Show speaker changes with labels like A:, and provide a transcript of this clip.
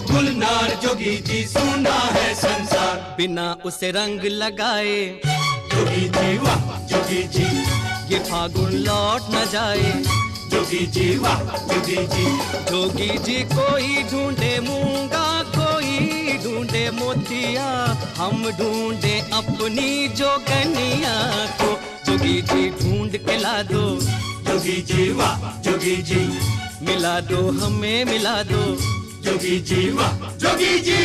A: गुलनार जोगी जी सुना है संसार।
B: बिना उसे रंग लगाए
A: जोगी जी वाह जोगी जी,
B: ये फागुन लौट न जाए।
A: जोगी जी वाह जोगी जी,
B: जोगी जी कोई ढूंढे मूंगा, कोई ढूंढे मोतिया, हम ढूंढे अपनी जोगनिया को। जोगी जी ढूंढ के ला दो।
A: जोगी जी वाह जोगी जी,
B: मिला दो हमें मिला दो।
A: जोगी जी वाह जोगी जी।